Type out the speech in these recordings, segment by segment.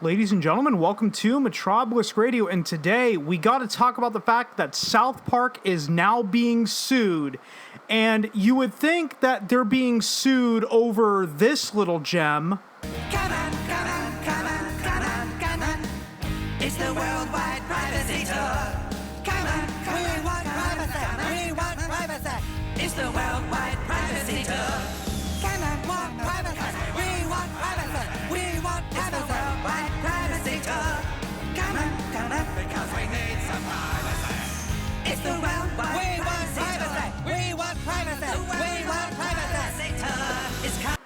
Ladies and gentlemen, welcome to Metropolis Radio, and today we got to talk about the fact that South Park is now being sued. And you would think that they're being sued over this little gem. Come on, come on, come on, come on, come on. It's the worldwide privacy tour. Come on, we want privacy, we want privacy. It's the worldwide privacy tour. Come on, want privacy, we want privacy, we want privacy. It's the worldwide privacy tour. Come on, because we need some privacy. It's the worldwide privacy tour. We want privacy, we want privacy tour. It's coming.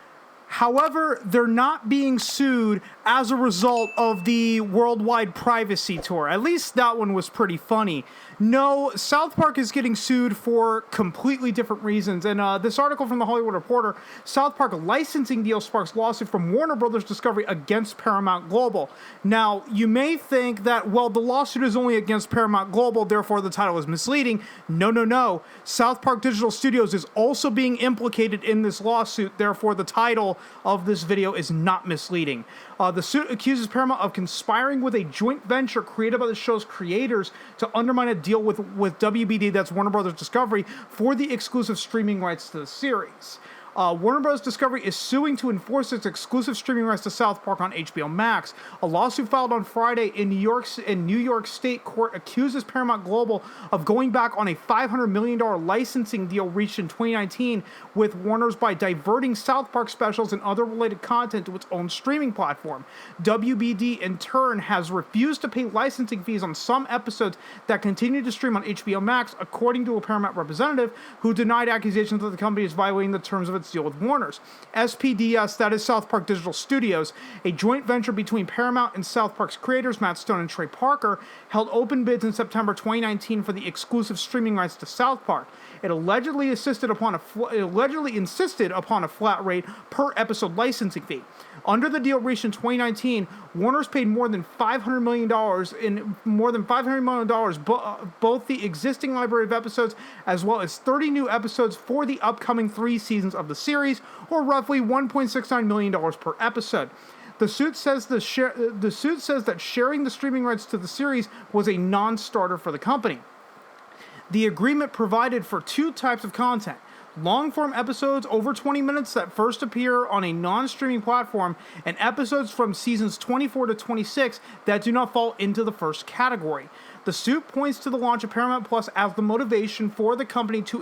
However, they're not being sued as a result of the Worldwide Privacy Tour. At least that one was pretty funny. No, South Park is getting sued for completely different reasons. And this article from The Hollywood Reporter, South Park licensing deal sparks lawsuit from Warner Brothers Discovery against Paramount Global. Now, you may think that, well, the lawsuit is only against Paramount Global, therefore the title is misleading. No. South Park Digital Studios is also being implicated in this lawsuit, therefore the title of this video is not misleading. The suit accuses Paramount of conspiring with a joint venture created by the show's creators to undermine a deal with WBD, that's Warner Brothers Discovery, for the exclusive streaming rights to the series. Warner Bros. Discovery is suing to enforce its exclusive streaming rights to South Park on HBO Max. A lawsuit filed on Friday in New York State Court accuses Paramount Global of going back on a $500 million licensing deal reached in 2019 with Warner's by diverting South Park specials and other related content to its own streaming platform. WBD, in turn, has refused to pay licensing fees on some episodes that continue to stream on HBO Max, according to a Paramount representative who denied accusations that the company is violating the terms of its deal with Warner's. SPDS, that is South Park Digital Studios, a joint venture between Paramount and South Park's creators, Matt Stone and Trey Parker, held open bids in September 2019 for the exclusive streaming rights to South Park. It allegedly insisted upon a flat rate per episode licensing fee. Under the deal reached in 2019, Warner's paid more than $500 million both the existing library of episodes as well as 30 new episodes for the upcoming 3 seasons of the series, or roughly $1.69 million per episode. The suit says that sharing the streaming rights to the series was a non-starter for the company. The agreement provided for 2 types of content: long-form episodes over 20 minutes that first appear on a non-streaming platform, and episodes from seasons 24 to 26 that do not fall into the first category. The suit points to the launch of Paramount Plus as the motivation for the company to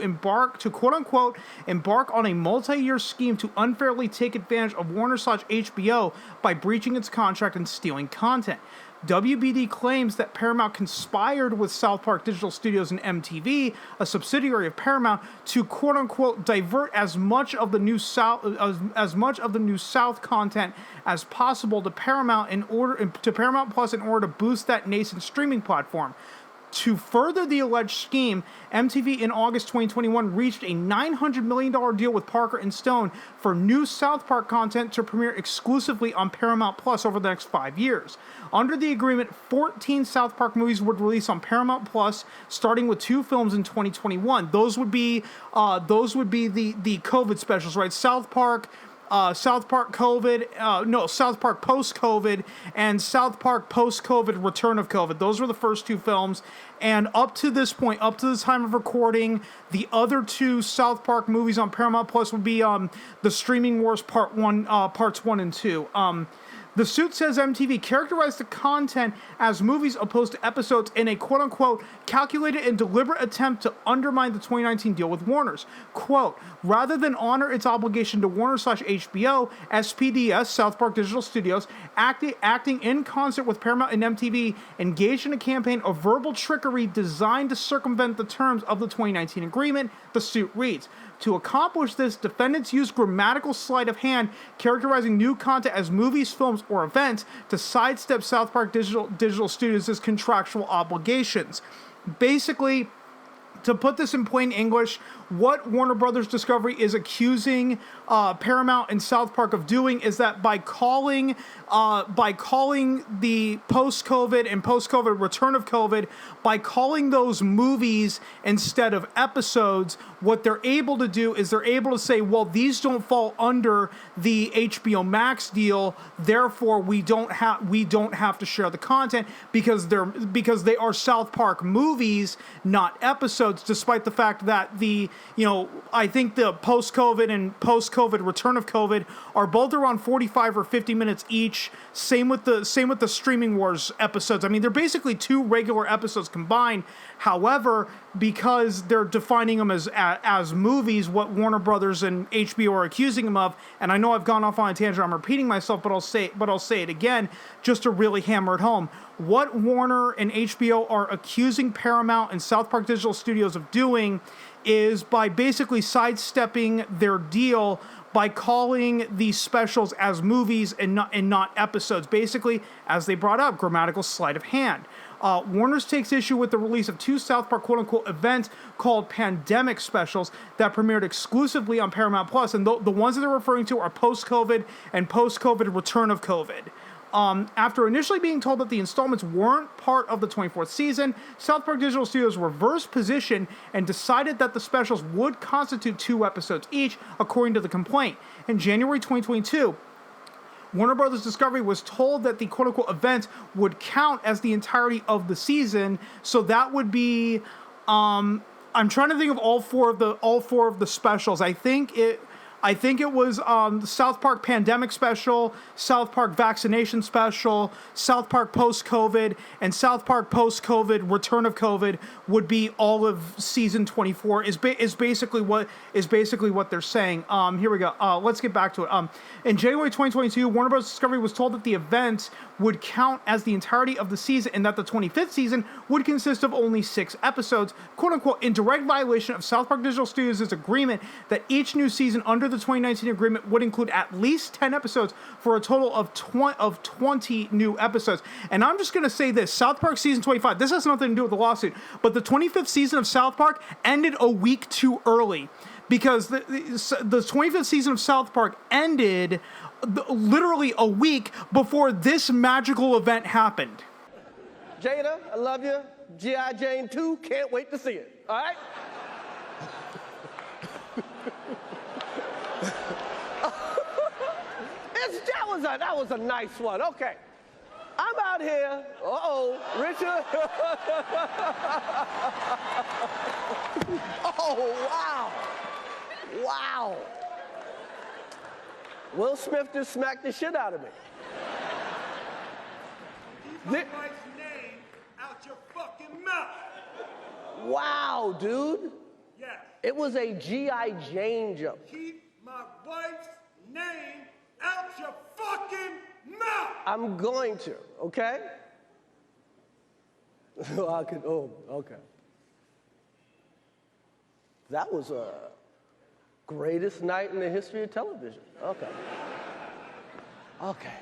quote-unquote, embark on a multi-year scheme to unfairly take advantage of Warner/HBO by breaching its contract and stealing content. WBD claims that Paramount conspired with South Park Digital Studios and MTV, a subsidiary of Paramount, to quote-unquote divert as much of the new South content as possible to Paramount Plus in order to boost that nascent streaming platform. To further the alleged scheme, MTV in August 2021 reached a $900 million deal with Parker and Stone for new South Park content to premiere exclusively on Paramount Plus over the next 5 years. Under the agreement, 14 South Park movies would release on Paramount Plus, starting with 2 films in 2021. Those would be the COVID specials, right? South Park COVID, South Park Post-COVID, and South Park Post-COVID Return of COVID. Those were the first 2 films. And up to this point, up to the time of recording, the other 2 South Park movies on Paramount Plus would be the Streaming Wars Parts 1 and 2. The suit says MTV characterized the content as movies opposed to episodes in a quote-unquote calculated and deliberate attempt to undermine the 2019 deal with Warner's. Quote, rather than honor its obligation to Warner/HBO, SPDS, South Park Digital Studios, acting in concert with Paramount and MTV, engaged in a campaign of verbal trickery designed to circumvent the terms of the 2019 agreement, the suit reads. To accomplish this, defendants used grammatical sleight of hand, characterizing new content as movies, films, or events to sidestep South Park Digital Studios' contractual obligations. Basically, to put this in plain English, what Warner Brothers Discovery is accusing Paramount and South Park of doing is that by calling the post-COVID and post-COVID return of COVID, by calling those movies instead of episodes, what they're able to do is they're able to say, well, these don't fall under the HBO Max deal, therefore we don't have to share the content because they are South Park movies, not episodes, despite the fact that I think the post-COVID and post-COVID return of COVID are both around 45 or 50 minutes each. Same with the Streaming Wars episodes. I mean, they're basically 2 regular episodes combined. However, because they're defining them as movies, what Warner Brothers and HBO are accusing them of, and I know I've gone off on a tangent, I'm repeating myself, but I'll say it again just to really hammer it home. What Warner and HBO are accusing Paramount and South Park Digital Studios of doing is by basically sidestepping their deal by calling these specials as movies and not episodes. Basically, as they brought up, grammatical sleight of hand. Warner's takes issue with the release of 2 South Park quote-unquote events called pandemic specials that premiered exclusively on Paramount Plus, and the ones that they're referring to are post-COVID and post-COVID return of COVID. After initially being told that the installments weren't part of the 24th season, South Park Digital Studios reversed position and decided that the specials would constitute 2 episodes each, according to the complaint. In January 2022, Warner Brothers Discovery was told that the quote-unquote events would count as the entirety of the season, so that would be, I'm trying to think of all four of the specials. I think it was the South Park Pandemic Special, South Park Vaccination Special, South Park Post-COVID, and South Park Post-COVID Return of COVID would be all of season 24. Is basically what they're saying. Here we go. Let's get back to it. In January 2022, Warner Bros. Discovery was told that the events would count as the entirety of the season and that the 25th season would consist of only 6 episodes, quote unquote, in direct violation of South Park Digital Studios' agreement that each new season under the 2019 agreement would include at least 10 episodes for a total of 20 new episodes. And I'm just going to say this, South Park season 25, this has nothing to do with the lawsuit, but the 25th season of South Park ended a week too early because the 25th season of South Park ended literally a week before this magical event happened. Jada, I love you. G.I. Jane 2, can't wait to see it. All right? That was a nice one. Okay. I'm out here. Richard. Oh, wow. Wow. Will Smith just smacked the shit out of me. Keep my wife's name out your fucking mouth. Wow, dude. Yes. It was a G.I. Jane joke. Keep my wife's name out your fucking mouth. I'm going to, okay? Okay. That was a greatest night in the history of television. Okay. Okay.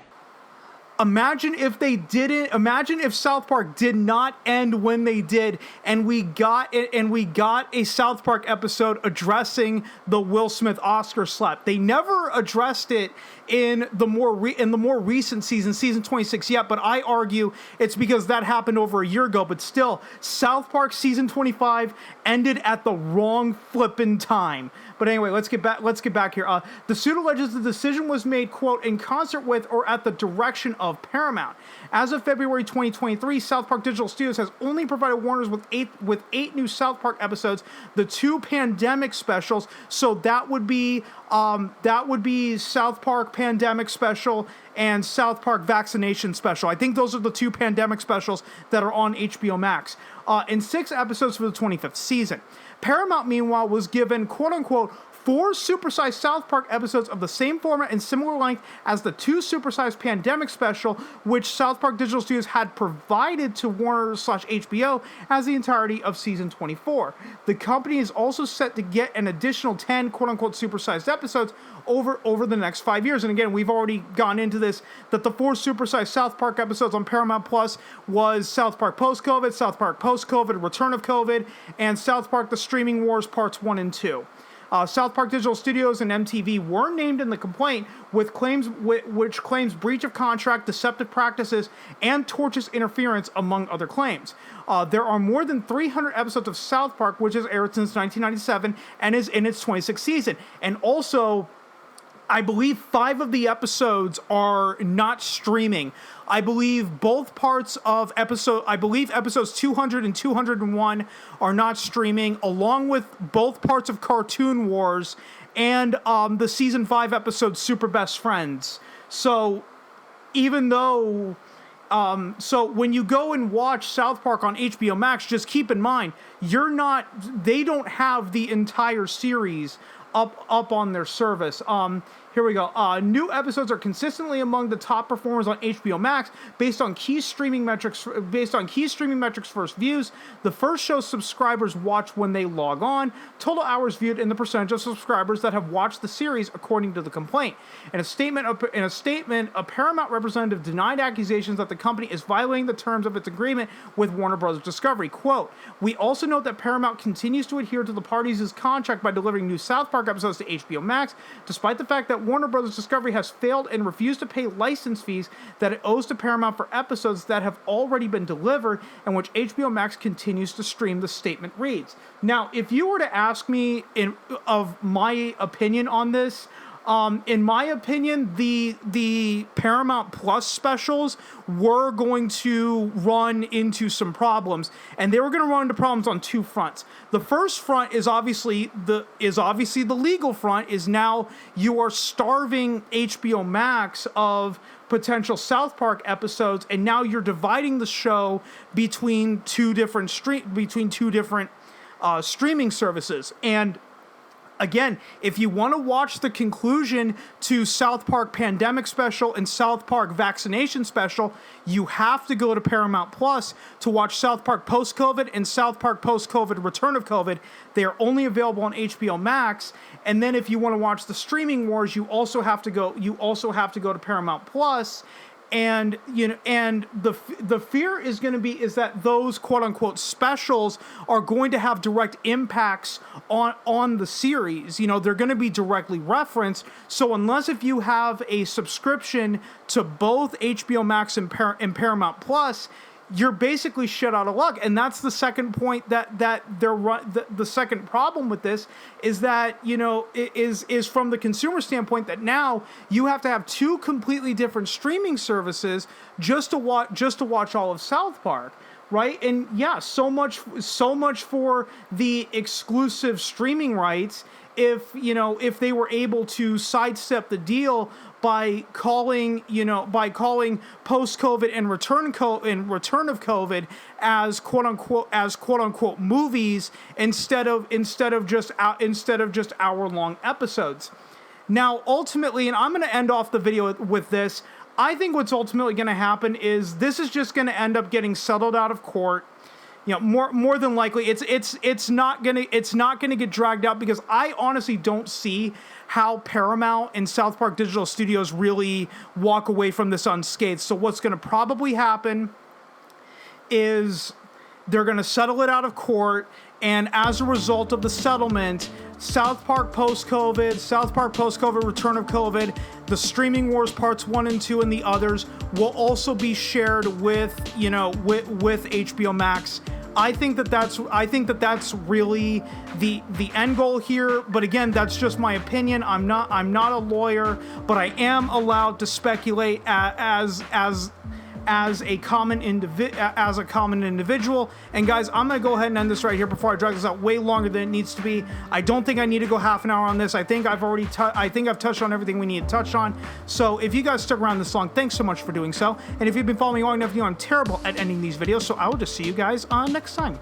Imagine if South Park did not end when they did, and we got a South Park episode addressing the Will Smith Oscar slap. They never addressed it in the more recent season 26 yet, but I argue it's because that happened over a year ago. But still, South Park season 25 ended at the wrong flippin' time. But anyway, let's get back here. The suit alleges the decision was made, quote, in concert with or at the direction of Paramount. As of February 2023, South Park Digital Studios has only provided Warner's with eight new South Park episodes, the 2 pandemic specials. So that would be South Park Pandemic Special and South Park Vaccination Special. I think those are the 2 pandemic specials that are on HBO Max. And 6 episodes for the 25th season. Paramount, meanwhile, was given, quote-unquote, 4 supersized South Park episodes of the same format and similar length as the 2 supersized Pandemic special, which South Park Digital Studios had provided to Warner/HBO as the entirety of season 24. The company is also set to get an additional 10 quote-unquote supersized episodes over the next 5 years. And again, we've already gone into this, that the 4 supersized South Park episodes on Paramount Plus was South Park Post-COVID, South Park Post-COVID, Return of COVID, and South Park The Streaming Wars Parts 1 and 2. South Park Digital Studios and MTV were named in the complaint, which claims breach of contract, deceptive practices, and tortious interference, among other claims. There are more than 300 episodes of South Park, which has aired since 1997 and is in its 26th season. And also, I believe 5 of the episodes are not streaming. I believe episodes 200 and 201 are not streaming, along with both parts of Cartoon Wars and the season 5 episode Super Best Friends. So even though, so when you go and watch South Park on HBO Max, just keep in mind, they don't have the entire series up on their service. Here we go. New episodes are consistently among the top performers on HBO Max based on key streaming metrics. First views, the first show subscribers watch when they log on, total hours viewed, and the percentage of subscribers that have watched the series, according to the complaint. In a statement, a Paramount representative denied accusations that the company is violating the terms of its agreement with Warner Bros. Discovery. Quote, "We also note that Paramount continues to adhere to the parties' contract by delivering new South Park episodes to HBO Max, despite the fact that Warner Bros. Discovery has failed and refused to pay license fees that it owes to Paramount for episodes that have already been delivered and which HBO Max continues to stream," the statement reads. Now, if you were to ask me of my opinion on this, in my opinion, the Paramount Plus specials were going to run into some problems, and they were going to run into problems on 2 fronts. The first front is obviously the legal front. Is now you are starving HBO Max of potential South Park episodes, and now you're dividing the show between two different streaming services. And again, if you want to watch the conclusion to South Park Pandemic Special and South Park Vaccination Special, you have to go to Paramount Plus to watch South Park Post-COVID and South Park Post-COVID Return of COVID. They are only available on HBO Max. And then if you want to watch the Streaming Wars, you also have to go to Paramount Plus. And the fear is going to be that those quote unquote specials are going to have direct impacts on the series. They're going to be directly referenced. So unless if you have a subscription to both HBO Max and Paramount Plus, you're basically shit out of luck. And that's the second point the second problem with this is that, is from the consumer standpoint, that now you have to have 2 completely different streaming services just to watch all of South Park. Right? And yeah, so much for the exclusive streaming rights. If they were able to sidestep the deal by calling post-COVID and return of COVID as quote unquote movies instead of just hour-long episodes. Now, ultimately, and I'm going to end off the video with this, I think what's ultimately going to happen is this is just going to end up getting settled out of court. More than likely, it's not gonna get dragged out, because I honestly don't see how Paramount and South Park Digital Studios really walk away from this unscathed. So what's going to probably happen is they're going to settle it out of court, and as a result of the settlement, South Park Post-COVID, South Park Post-COVID Return of COVID, the Streaming Wars Parts 1 and 2, and the others will also be shared with HBO Max. I think that's really the end goal here. But again, that's just my opinion. I'm not a lawyer, but I am allowed to speculate as a common individual. And guys, I'm gonna go ahead and end this right here before I drag this out way longer than it needs to be. I don't think I need to go half an hour on this. I think I've touched on everything we need to touch on. So if you guys stuck around this long, thanks so much for doing so. And if you've been following me long enough, you know I'm terrible at ending these videos. So I will just see you guys next time.